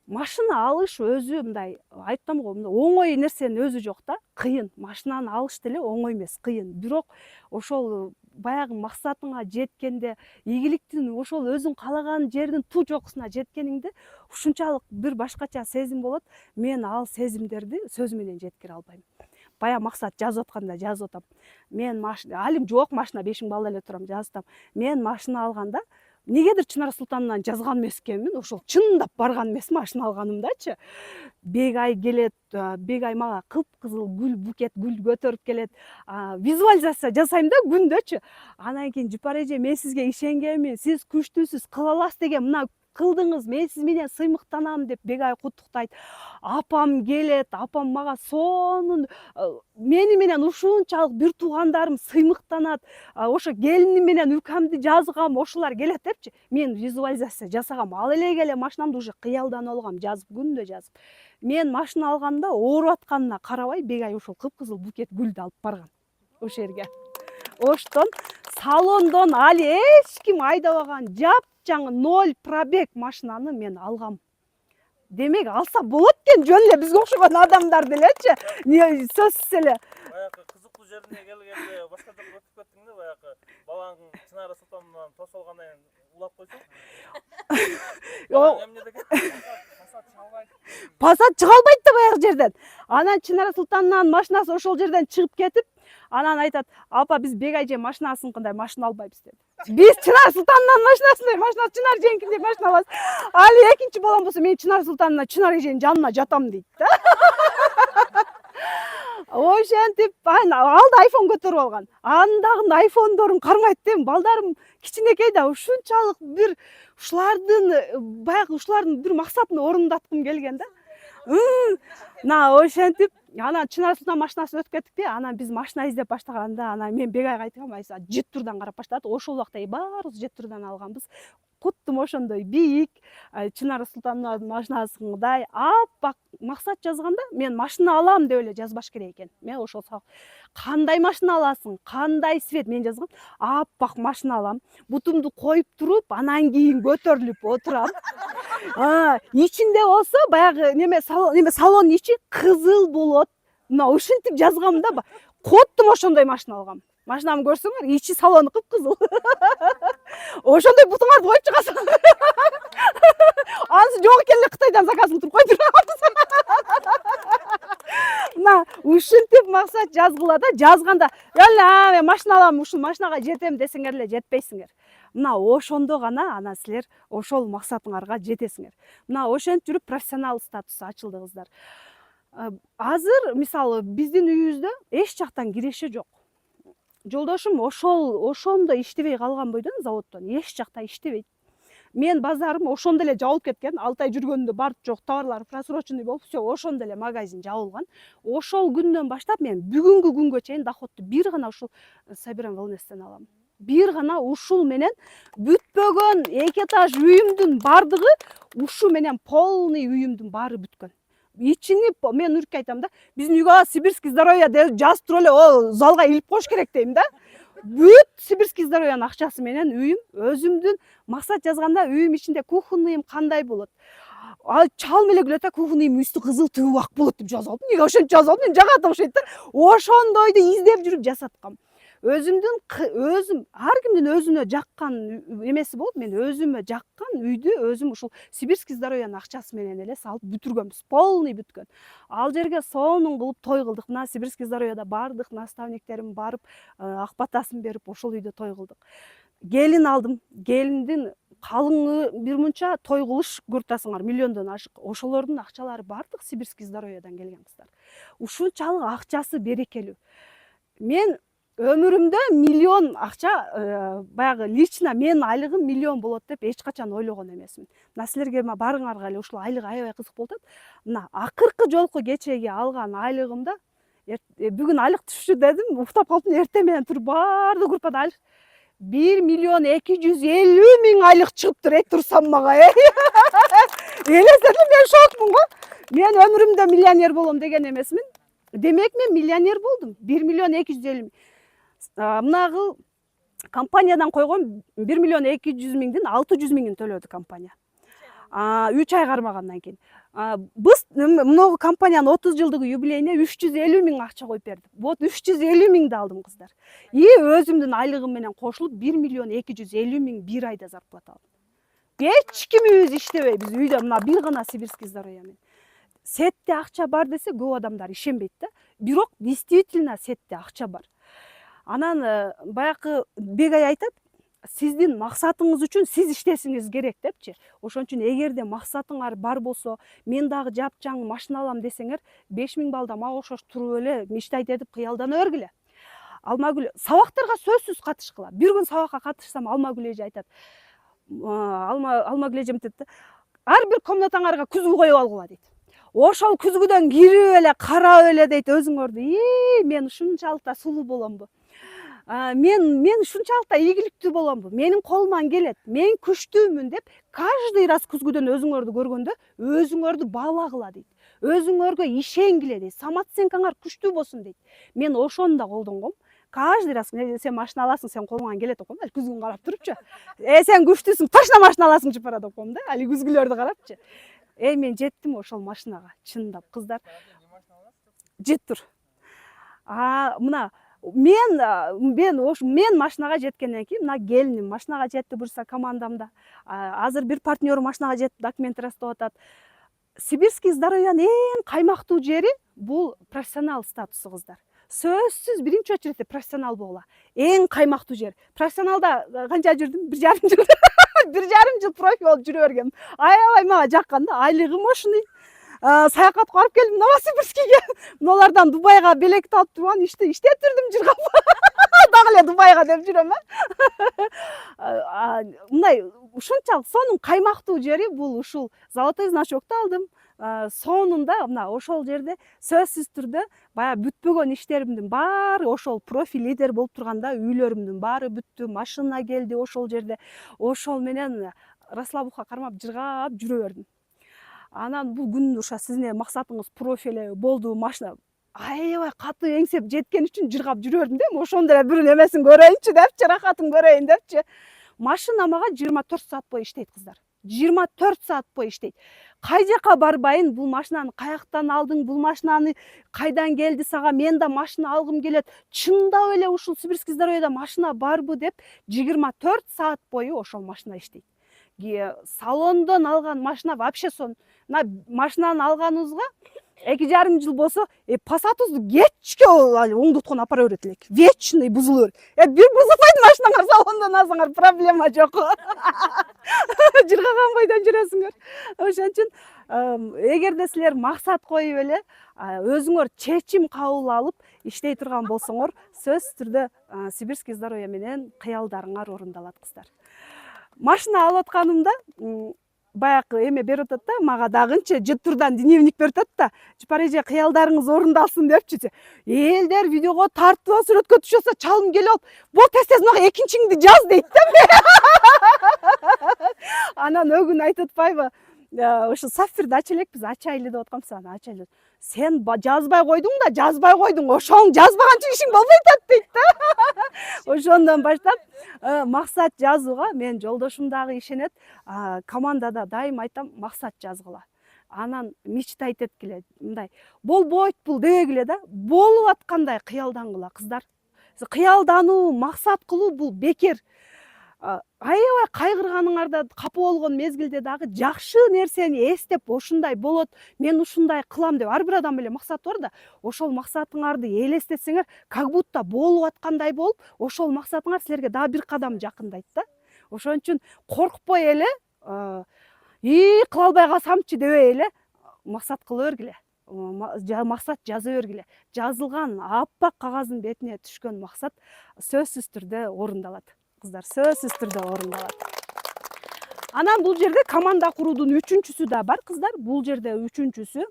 машина алыш өзү мындай айттым го, оңой нерсенин өзү жок да, кыйын. Машинаны алыш деле оңой эмес, кыйын. Бирок ошол баягы максатыңа жеткенде, ийгиликтин ошол өзүң каалаган жердин туу жокусуна жеткениңде ушунчалык бир башкача сезим болот. Мен ал сезимдерди сөз менен жеткире албайм. Бая максат жазып атканда жазып атам. Мен машина, алим жок, машина 5000 балда эле турам, жазып. Мен машина алганда негедир Чынар Султанынан жазган эмес экенмин, ошол чындап барган эмес машина алганымдачы. Бегай келет, Бегай мага кыпкызыл гүл, букет гүл көтөрүп келет. Визуализация жасайм да күндөчү. Анан кийин Жупар эже, мен сизге ишенгенмин, сиз күчтүүсүз, кыла аласыз деген мына кылдыңыз, мен сиз менен сыймыктанам деп Бегай куттуктайт. Апам келет, апам мага сонун мени менен ушунчалык бир туугандарым сыймыктанат. Ошо келиним менен укамды жазгам, ошолар келет депчи. Мен визуализация жасагам. Ал элеге эле машинамды уже кыялданып алгам, жазып, күндө жазып. Мен машина алганда ооруп атканына карабай, Бегай ошол кыпкызыл букет гүлдү алып барган ошол жерге. Оштон салондон али эч ким айдабаган жапжаңы 0 пробег машинаны мен алгам. Демек, алса болот экен, жөн эле бизге окшогон адамдар делечи. Сөзсүз эле. Баягы кызыктуу жерине келгенде башка жака өтүп кеттиң да, баягы балаң Чынар Султандан тосолгондон кийин улап койсоң. Пасат чыга албайт да баягы жерден. Анан Чынар Султандан машинасы ошол жерден чыгып кетип, анан айтат: "Апа, биз Бегай эже машинасыныкындай машина албайбыз" деди. Биз Чынар Султандан машинасындай машина, Чынар эженикиндей машина алабыз. Али экинчи балам болсо, мен Чынар Султандан Чынар эженин жанына жатам дейт да. Ошентип, алды айфон көтөрүп алган. Андагы айфондорун кармайт дейм, балдарым кичинекей да, ушунчалык бир ушулардын бир максатын орундаткым келген да. Ошентип, анан Чынар Султан машинасын өтүп кеттик. Анан биз машина издеп баштаганда, анан мен Бегайга айткам, айса Жеттурдан карап баштадык. Ошол убакта баарыбыз Жеттурдан алганбыз. Куттум ошондой бийик, Чынар Султандын машинасындай аппак максат жазганда, мен машина алам деп эле жазбаш керек экен. Мен ошол кандай машина аласың, кандай цвет, мен жазгам, аппак машина алам. Бутумду коюп туруп, анан кийин көтөрүлүп отурам. Ичинде болсо баягы салон ичи кызыл болот. Мына ушинтип жазгам да, коттум ошондой машина алгам. Машинамды көрсөңөр, ичи салону кыпкызыл. Ошондой бутуңарды коюп чыгасың. Анысы жок экен эле, Кытайдан заказын туруп койдурабыз. ушинтип максат жазгыла да, жазганда мен машина алам, ушул машинага жетем десеңер эле жетпейсиңер. Мына ошондо гана анан силер ошол максатыңарга жетесиңер. Мына ошентип жүрүп профессионал статусу ачылды кыздар. Азыр мисалы биздин үйүбүздө эч жактан киреше жок. Жолдошум ошондо иштебей калган бойдон заводдон эч жакта иштебейт. Мен базарым ошондо эле жабылып кеткен. 6 ай жүргөндө бар жок товарлар просроченный болуп, всё ошондо эле магазин жабылган. Ошол күндөн баштап мен бүгүнкү күнгө чейин доходту бир гана ушул Соберан Wellness'тен алам. Бир гана ушул менен бүтпөгөн 2 этаж үйүмдүн бардыгы ушу менен полный үйүмдүн баары бүткөн. Ичини мен үркүп айтам да, биздин үйгө Сибирский здоровье деп жазып туруп эле о залга илип коюш керек дейм да. Бүт Сибирский здоровьянын акчасы менен үйүм, өзүмдүн максат жазганда үйүм ичинде кухонныйым кандай болот. Чалым эле күлөт да, кухонныйым үстү кызыл түбү ак болот деп жазып алдым. Эмнеге ошентип жазып алдым? Мен жагат окшойт да. Ошондойду издеп жүрүп жасаткам. Өзүм ар кимдин өзүнө жаккан эмеси болуп, мен өзүмө жаккан үйдү өзүм ушул Сибирский здоровьянын акчасы менен эле салып бүтүргөнбүз. Полный бүткөн. Ал жерге сонун кылып той кылдык. Мына Сибирский здоровьяда бардык наставниктерим барып, ак батасын берип ошол үйдө той кылдык. Келин алдым. Келиндин калыңы бир мынча той кылыш көрүп миллиондон ашык. Ошолордун акчалары бардык Сибирский здоровьядан келген кыздар. Ушунчалык акчасы берекелүү. Мен өмүрүмдө миллион акча баягы лично менин айлыгым миллион болот деп эч качан ойлогон эмесмин. Мына силерге барыңарга эле ушул айлык аябай кызык болуп атат. Мына акыркы жолку кечеги алган айлыгымда бүгүн айлык түшчү дедим, уктап калдым, эртең менен туруп баардык группада айлык 1.250.000 айлык чыгыптыр, турсам мага. Элестетип мен шокмун го. Мен өмүрүмдө миллионер болом деген эмесмин. Демек мен миллионер болдум. 1.250.000. Мынагы компаниядан койгон 1.200.000дин 600.000ин төлөдү компания. 3 ай кармагандан кийин. Биз мынагы компаниянын 30 жылдык юбилейине 350.000 акча коюп берди. Вот 350.000ди алдым кыздар. И өзүмдүн айлыгым менен кошулуп 1.250.000 бир айда зарплата алдым. Эч кимибиз иштебей, биз үйдө мына бир гана Сибирский здоровье менен. Сетте акча бар десе көп адамдар ишенбейт да. Бирок действительно сетте акча бар. Анан баягы Бегай айтат, сиздин максатыңыз үчүн сиз иштесиңиз керек депчи. Ошон үчүн эгерде максатыңар бар болсо, мен дагы жапжаң машина алам десеңер, 5000 балда мага окшош туруп эле мечтать этип кыялдана бергиле. Алмагүл сабактарга сөзсүз катышкыла. Бир күн сабакка катышсам Алмагүл эже айтат. Алмагүл эжем айтат да, ар бир комнатаңарга күзгү коюп алгыла дейт. Ошол күзгүдөн кирип эле карап эле дейт өзүңөрдү. Мен ушунчалык да сулуу боломбу? Мен ушунчалык да ийгиликтүү боломбу? Менин колуман келет, мен күчтүүмүн деп каждый раз күзгүдөн өзүңөрдү көргөндө өзүңөрдү баалагыла дейт. Өзүңөргө ишенгиле дейт. Самооценкаңар күчтүү болсун дейт. Мен ошону да колдонгом. Каждый раз сен машина аласың, сен колуңан келет деп коем, күзгүн карап турупчу. Сен күчтүүсүң, точно машина аласың жыпара деп коем да, али күзгүлөрдү карапчы. Мен жеттим ошол машинага, чындап кыздар. Жет тур. Мына мен машинага жеткенден кийин мына келиним машинага жетти, бурса командамда. Азыр бир партнерим машинага жетип документ растап атат. Сибирский здоровьянын эң каймактуу жери бул профессионал статусу кыздар. Сөзсүз биринчи очередте профессионал болгула. Эң каймактуу жер. Профессионалда канча жүрдүм? 1,5 жыл. 1,5 жыл профи болуп жүрө бергем. Аябай мага жаккан да, айлыгым ошондой. Саякатка барып келдим Новосибирскиге. Мыналардан Дубайга белекти алып турган, иштеп жүрдүм жыргап. Дагы эле Дубайга деп жүрөм. Мындай ушунчалык сонун каймактуу жери бул ушул золотой значокту алдым. Сонунда мына ошол жерде сөзсүз түрдө баягы бүтпөгөн иштеримдин баары ошол профи лидер болуп турганда үйлөрүмдүн баары бүттү, машина келди ошол жерде. Ошол менен расслабухка кармап жыргап жүрө бердим. Анан бул күндү уша сиздин максатыңыз профи эле болду, машина аябай катуу эңсеп жеткен үчүн жыргап жүрө бердим да. Ошондо эле бир эмесин көрөйүнчү депчи, рахатын көрөйүн депчи. Машина мага 24 саат бою иштейт кыздар. 24 саат бою иштейт. Кай жака барбайын, бул машинаны каяктан алдың, бул машинаны кайдан келди сага, мен да машина алгым келет. Чындап эле ушул Сибирский здоровьеда машина барбы деп 24 саат бою ошол машина иштейт. Салондон алган машина вообще сон. Машинаны алганыбызга 2,5 жыл болсо пассатыбызды кечке оңдоткон апара берет элек. Вечный бузулur. Бир бузулбайт машинаңар салондон алсаңар проблема жок. Жыргаган койдон жүрөсүңөр. Ошон үчүн эгерде силер максат коюп эле өзүңөр чечим кабыл алып иштей турган болсоңор, сөзсүз түрдө сибирский здоровье менен кыялдарыңар орундалат кыздар. Машина алып атканымда баягы эме берип атат да, мага дагынчы жытурдан дневник берип атат да, Жапар эже кыялдарыңыз орундалсын депчи. Элдер видеого тартып сүрөткө түшөсө чалым келип алып, бул тез мага экинчиңди жаз дейт да. Анан өгүн айтып атпайбы? Ошо сапфирди ача элекпиз, ачайлы деп атканбыз, аны ачайлы. Сен жазбай койдуң, ошоң жазбаганча ишиң болбой атат дейт да. Ошондон баштап максат жазууга мен жолдошум дагы ишенет. Командада дайым айтам, максат жазгыла. Анан мечтать эткиле, мындай болбойт бул дебегиле да, болуп аткандай кыялдангыла кыздар. Кыялдануу, максат кылуу бул бекер. Аябай кайгырганыңарда, капа болгон мезгилде дагы жакшы нерсени эстеп, ушундай болот, мен ушундай кылам деп ар бир адам эле максаты бар да, ошол максатыңарды элестетсеңер, как будто болуп аткандай болуп, ошол максатыңар силерге дагы бир кадам жакындайт да. Ошон үчүн коркпой эле, кыла албай калсамчы дебей эле максат кыла бергиле. Максат жаза бергиле. Жазылган аппак кагаздын бетине түшкөн максат сөзсүз түрдө орундалат. Кыздар, сөзсүз түрдө орундалат. Анан бул жерде команда куруудун үчүнчүсү да бар, кыздар. Бул жерде үчүнчүсү,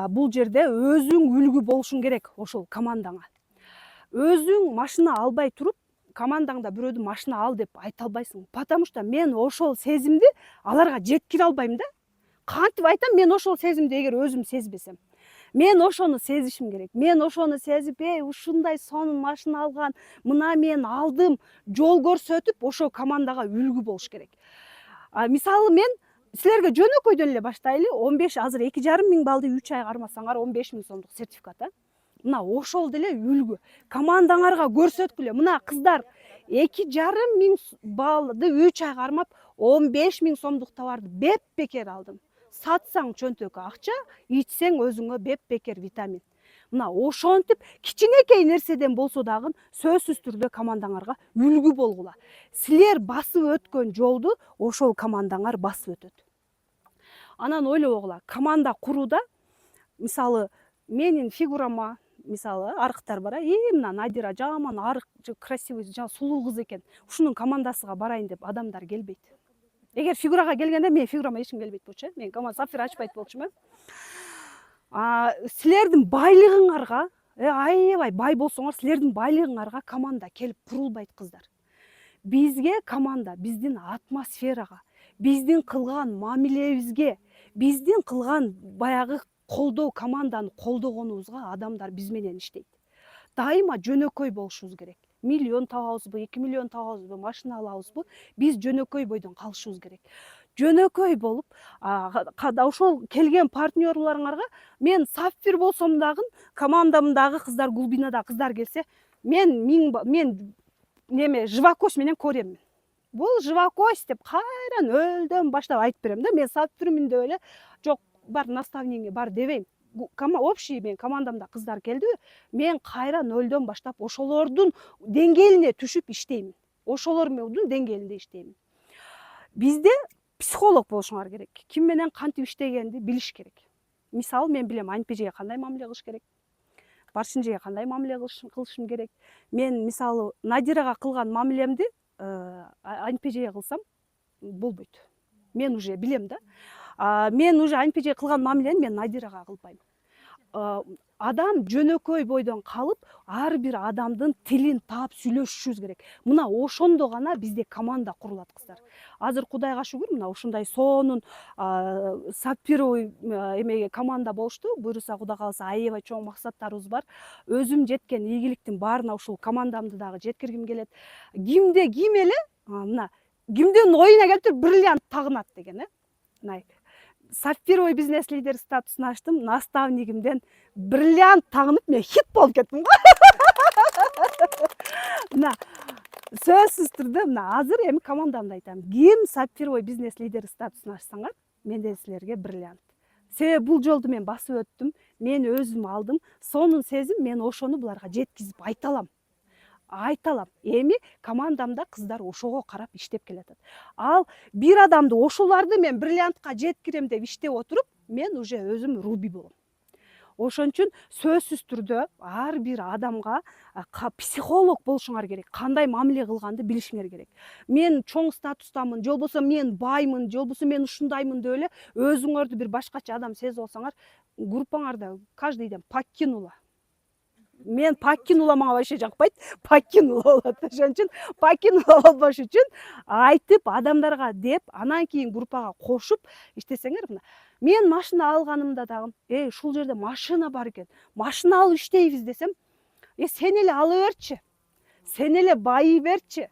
бул жерде өзүң үлгү болушуң керек ошол командаңа. Өзүң машина албай туруп, командаңда бирөөдү машина ал деп айта албайсың. Потому что мен ошол сезимди аларга жеткире албайм да. Кантип айтам, мен ошол сезимди эгер өзүм сезбесем. Мен ошону сезишим керек. Мен ошону сезип, ушундай сонун машина алган, мына мен алдым, жол көрсөтүп, ошол командага үлгү болуш керек. Мисалы мен силерге жөнөкөйдөн эле баштайлы, 15 азыр 2,5 миң балды 3 ай кармасаңар 15 миң сомдук сертификат. Мына ошол деле үлгү. Командаңарга көрсөткүлө. Мына кыздар 2,5 миң балды 3 ай кармап 15 миң сомдук товарды беп-бекер алдым. Сатсаң чөнтөккө акча, ичсең өзүңө беп-бекер витамин. Мына ошентип кичинекей нерседен болсо дагы сөзсүз түрдө командаңарга үлгү болгула. Силер басып өткөн жолду ошол командаңар басып өтөт. Анан ойлобогула, команда курууда мисалы менин фигурама, мисалы арыктар бар, мына Надира жаман арык, красивый, сулуу кыз экен. Ушунун командасыга барайын деп адамдар келбейт. Эгер фигурага келгенде мен фигурама эч ким келбейт болчу, мен команда сапфир ачпайт болчумун. Силердин байлыгыңарга, аябай бай болсоңор, силердин байлыгыңарга команда келип курулбайт кыздар. Бизге команда биздин атмосферага, биздин кылган мамилебизге, биздин кылган баягы колдоо, команданы колдогонубузга адамдар биз менен иштейт. Дайыма жөнөкөй болушубуз керек. Миллион табабызбы, 2 миллион табабызбы, машина алабызбы, биз жөнөкөй бойдон калышыбыз керек. Жөнөкөй болуп, ошол келген партнерларыңарга мен сапфир болсом дагы, командамдагы кыздар, глубинада кыздар келсе, мен неме живакош менен көремин. Бул живакош деп кайран өлдөн баштап айтып берем да, мен сапфирмин деп эле, жок, бар наставнигиңе бар дебейм. Общий мен командамда кыздар келди, мен кайран өлдөн баштап ошолордун деңгээлине түшүп иштеймин. Ошолордун деңгээлинде иштеймин. Бизде психолог болушуңар керек. Ким менен кантип иштегенди билиш керек. Мисалы мен билем АНПЖге кандай мамиле кылыш керек, Баршинжеге кандай мамиле кылышым керек. Мен мисалы Надирага кылган мамилемди АНПЖге кылсам болбойт. Мен уже билем да. Мен уже АНПЖге кылган мамилени мен Надирага кылбайм. Адам жөнөкөй бойдон калып, ар бир адамдын тилин таап сүйлөшүшүбүз керек. Мына ошондо гана бизде команда курулат кыздар. Азыр Кудайга шүгүр, мына ушундай сонун сапфировый эмеге команда болушту. Буюрса Кудай кааласа аябай чоң максаттарыбыз бар. Өзүм жеткен ийгиликтин баарына ушул командамды дагы жеткиргим келет. Кимде ким эле, мына кимдин оюна келип туруп бриллиант тагынат деген, Сапфировый бизнес лидер статусун ачтым, наставнигимден бриллиант тагынып мен хит болуп кеттим го. Мына сөзсүз түрдө мына азыр эми командамды айтам. Ким сапфировый бизнес лидер статусун ачсаңар, менде силерге бриллиант. Себеби бул жолду мен басып өттүм, мен өзүм алдым. Сонун сезим мен ошону буларга жеткизип айта алам. Эми командамда кыздар ошого карап иштеп келатат. Ал бир адамды ошоларды мен бриллиантка жеткирем деп иштеп отуруп, мен уже өзүм руби болом. Ошон үчүн сөзсүз түрдө ар бир адамга психолог болушуңар керек. Кандай мамиле кылганды билишиңер керек. Мен чоң статустамын, же болбосо мен баймын, же болбосо мен ушундаймын деп эле өзүңөрдү бир башкача адам сезип алсаңар, группаңарда каждый ден покинула. Мен покинула мага вообще жакпайт, покинула болот. Ошон үчүн покинула болбош үчүн айтып адамдарга деп, анан кийин группага кошуп иштесеңер мына. Мен машина алганымда дагы, ушул жерде машина бар экен. Машина алып иштейбиз десем, сен эле ала берчи. Сен эле байый берчи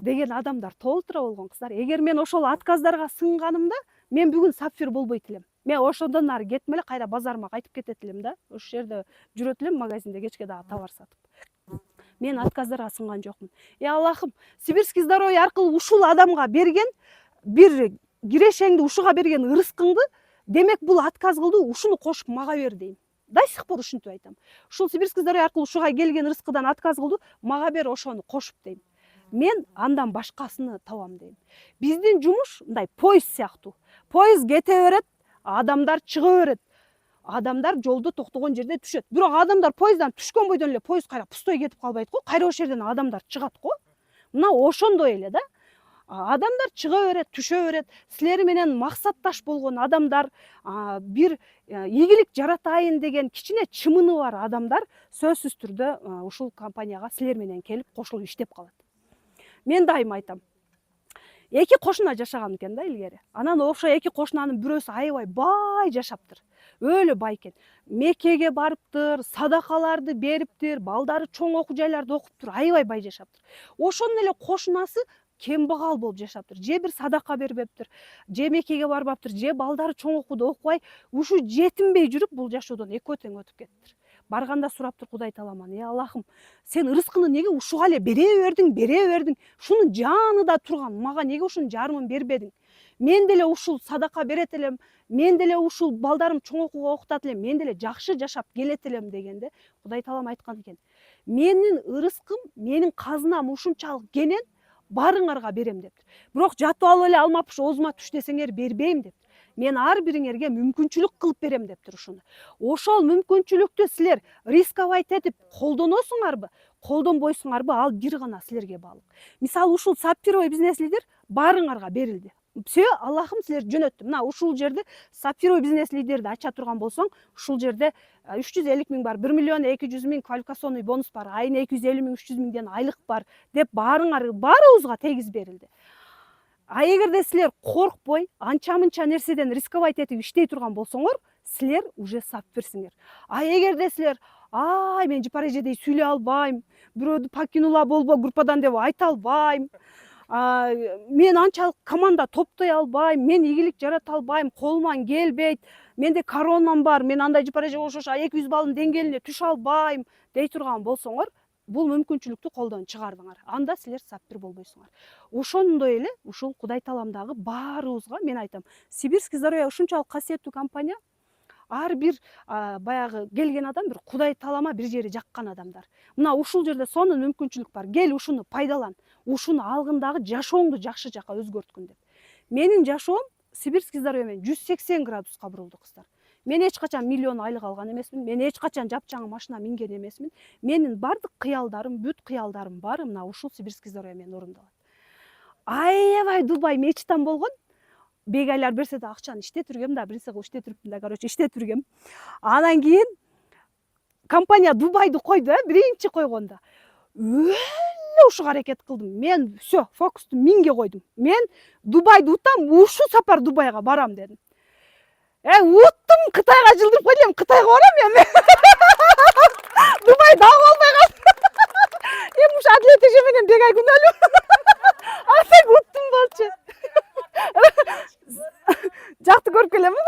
деген адамдар толтура болгон кыздар. Эгер мен ошол отказдарга сынганымда, мен бүгүн сапфир болбойт элем. Мен ошондон ары кетмеле кайра базарыма кайтып кетет элем да. Ошол жерде жүрөт элем магазинде кечке дагы товар сатып. Мен отказдарга сынган жокмун. Аллахым, Сибирский здоровье аркылуу ушул адамга берген бир кирешеңди, ушуга берген ырыскыңды, демек бул отказ кылды, ушуну кошуп мага бер дейм. До сих пор ушинтип айтам. Ушул Сибирский здоровье аркылуу ушуга келген ырыскыдан отказ кылды, мага бер ошону кошуп дейм. Мен андан башкасыны табам дейм. Биздин жумуш мындай поезд сыяктуу. Поезд кете берет, адамдар чыга берет. Адамдар жолдо токтогон жерде түшөт. Бирок адамдар поезддан түшкөн бойдон эле поезд кайра пустой кетип калбайт го. Кайра ошол жерден адамдар чыгат го. Мына ошондой эле да. Адамдар чыга берет, түшө берет. Силер менен максатташ болгон адамдар, бир ийгилик жаратайын деген кичине чымыны бар адамдар сөзсүз түрдө ушул компанияга силер менен келип кошулуп иштеп калат. Мен дайым айтам. Эки кошуна жашаган экен да илгери. Анан ошо эки кошунанын бирөөсү аябай бай жашаптыр. Өлө бай экен. Меккеге барыптыр, садакаларды бериптир, балдары чоң окуу жайларда окуптур, аябай бай жашаптыр. Ошонун эле кошунасы кембагал болуп жашаптыр. Же бир садака бербептир, же Меккеге барбаптыр, же балдары чоң окууда окубай, ушу жетинбей жүрүп бул жашоодон экөө тең өтүп кеттир. Барганда сураптыр Кудай Таламан, Аллахым, сен ырыскыны неге ушуга эле бере бердиң? Шунун жанында турган мага неге ушунун жарымын бербедиң? Мен деле ушул садака берет элем, мен деле ушул балдарым чоң окууга окутат элем, мен деле жакшы жашап келет элем дегенде Кудай Таалам айткан экен. Менин ырыскым, менин казынам ушунчалык кенен, барыңарга берем дептир. Бирок жатып алып эле алмапыш оозума түш десеңер бербейм дептир. Мен ар бириңерге мүмкүнчүлүк кылып берем дептир ушуну. Ошол мүмкүнчүлүктү силер рисковать этип колдоносуңарбы, колдонбойсуңарбы, ал бир гана силерге баалык. Мисалы ушул сапфировый бизнес лидер барыңарга берилди. Все, Аллахым силер жөнөттү. Мына ушул жерде сапфировый бизнес лидерди ача турган болсоң, ушул жерде 350 миң бар, 1 миллион 200 миң квалификационный бонус бар, айына 250 миң 300 миңден айлык бар деп баарыбызга тегиз берилди. Эгерде силер коркпой, анча-мынча нерседен рисковать этип иштей турган болсоңор, силер уже сапфирсиңер. Эгерде силер, мен жыпар эжедей сүйлөй албайм, бирөөдү покинула болбо группадан деп айта албайм, мен анчалык команда топтой албайм, мен ийгилик жарата албайм, колуман келбейт, менде коронам бар, мен андай жыпар эже ошо 200 баллдын деңгээлине түшө албайм дей турган болсоңор, бул мүмкүнчүлүктү колдон чыгардыңар. Анда силер сапфир болбойсуңар. Ошондой эле ушул Кудай Таламдагы баарыбызга мен айтам, Сибирский здоровье ушунчалык касиеттүү компания. Ар бир баягы келген адам бир Кудай Таалама бир жери жаккан адамдар. Мына ушул жерде сонун мүмкүнчүлүк бар. Кел ушуну пайдалан. Ушуну алгындагы жашооңду жакшы жака өзгөрткүн деп. Менин жашоом Сибирский здоровье менен 180 градуска бурулду кыздар. Мен эч качан миллион айлык алган эмесмин. Мен эч качан жапжаңы машина минген эмесмин. Менин бардык кыялдарым, бүт кыялдарым баары мына ушул Сибирский здоровье менен орундалат. Аябай Дубай мечтам болгон. Бегайлар берсе да акчаны иштетиргем да, биринчи кылып иштетириппин да, иштетиргем. Анан кийин компания Дубайды койду, биринчи койгондо. Өлө ушуга аракет кылдым. Мен все, фокусту минге койдум. Мен Дубайды утам, ушул сапар Дубайга барам дедим. Уттум, Кытайга жылдырып койдум, Кытайга барам мен. Дубай дагы болбой калды. Ушу Адилет эже менен Бегай күнөөлүү. Артек уттум болчу. Жакты көрүп келемби?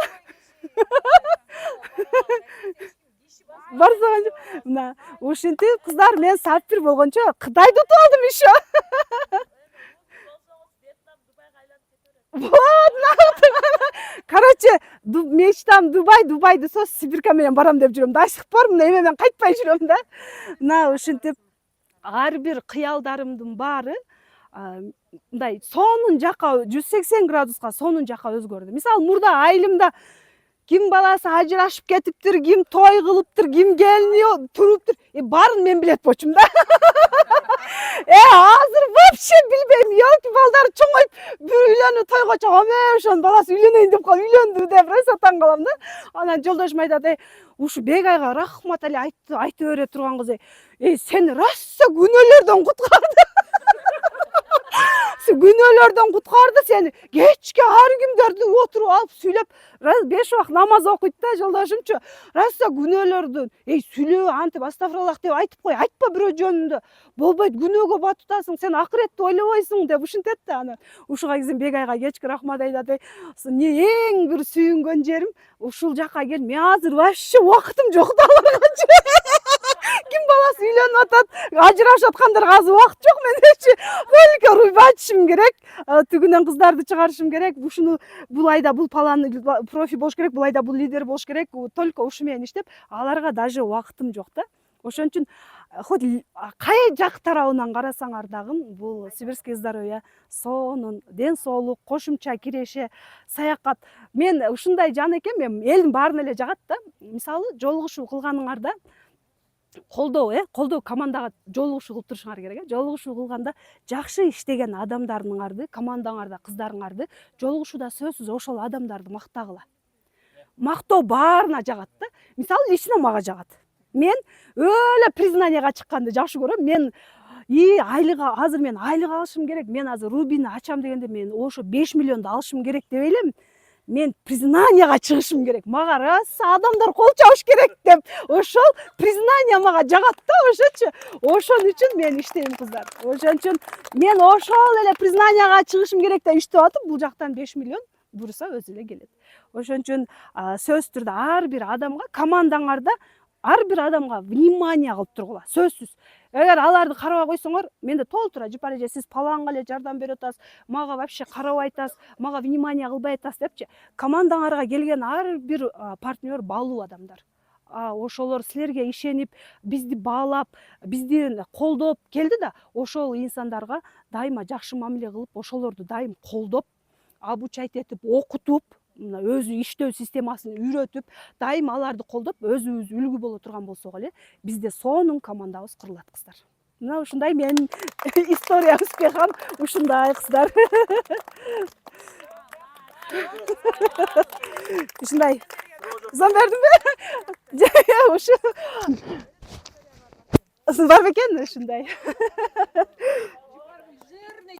Барсаңыз, мына ушинтип кыздар, мен сапфир болгончо Кытайды утуп алдым еще. Короче, мен айтам Дубайды со Сибирка менен барам деп жүрөм да. Ашык бар, мына эме мен кайтпай жүрөм да. Мына ушинтип ар бир кыялдарымдын баары мындай сонун жака 180 градуска сонун жака өзгөрдү. Мисалы мурда айылымда ким баласы ажырашып кетиптир, ким той кылыптыр, ким келини туруптур. Баарын мен билет болчумун да. Азыр вообще билбейм. Ёлки балдар чоңоюп бир үйлөнүп тойго чыгам. Ошонун баласы үйлөнөйүн деп калып үйлөндү деп роса таң калам да. Анан жолдошум айтат, ушу Бегайга рахмат эле айтып бере турган кыз. Сени роса күнөөлөрдөн куткарды. Күнөөлөрдөн куткарды сени. Кечке ар кимдерди отуруп алып сүйлөп, 5 убак намаз окуйт да жолдошумчу. Роса күнөөлөрдөн, сүйлөө антип астагфируллах деп айтып кой, айтпа бирөө жөнүндө. Болбойт, күнөөгө батытасың, сен акыретти ойлобойсуң деп ушинтет да. Анан ушуга кийин Бегайга кечки рахмат айтат. Эң бир сүйүнгөн жерим ушул жака кел. Мен азыр вообще убактым жок да аларга. Ким баласы үйлөнүп атат, ажырашып аткандарга азыр убакыт жок менечи. Только рубь ачышым керек, түгүнөн кыздарды чыгарышым керек. Ушуну бул айда бул паланы профи болуш керек, бул айда бул лидер болуш керек. Только ушу менен иштеп, аларга даже убактым жок да. Ошон үчүн хоть кай жак тарабынан карасаңар дагы бул сибирский здоровье сонун ден соолук, кошумча киреше, саякат. Мен ушундай жан экен, мен элдин баарын эле жагат да. Мисалы жолугушуу кылганыңарда колдоо командага жолугушуу кылып турушуңар керек. Жолугушуу кылганда жакшы иштеген адамдарыңарды, командаңарда кыздарыңарды жолугушууда сөзсүз ошол адамдарды мактагыла. Мактоо баарына жагат да. Мисалы лично мага жагат. Мен өлө признанияга чыкканды жакшы көрөм. Мен азыр мен айлык алышым керек. Мен азыр Рубини ачам дегенде мен ошо 5 миллионду алышым керек деп элем. Мен признанияга чыгышым керек. Мага роса адамдар кол чабыш керек деп. Ошол признания мага жагат да, ошочу. Ошон үчүн мен иштейм кыздар. Ошон үчүн мен ошол эле признанияга чыгышым керек деп иштеп атып, бул жактан 5 миллион бурса өзү эле келет. Ошон үчүн сөзсүз түрдө ар бир адамга, командаңарда ар бир адамга внимание кылып тургула, сөзсүз. Эгер аларды карабай койсоңор, менде толтура жыпар эже сиз паланга эле жардам берип атасыз, мага вообще карабай атасыз, мага внимание кылбай атасыз депчи. Командаңарга келген ар бир партнер баалуу адамдар. Ошолор силерге ишенип, бизди баалап, бизди колдоп келди да, ошол инсандарга дайыма жакшы мамиле кылып, ошолорду дайым колдоп, обучать этип, окутуп, өзү иштөө системасын үйрөтүп, дайым аларды колдоп, өзүбүз үлгү боло турган болсок эле, бизде сонун командабыз курулат кыздар. Мына ушундай менин история успехам ушундай кыздар. Ушундай. Зам бердимби? Ушу. Бар бекен ушундай.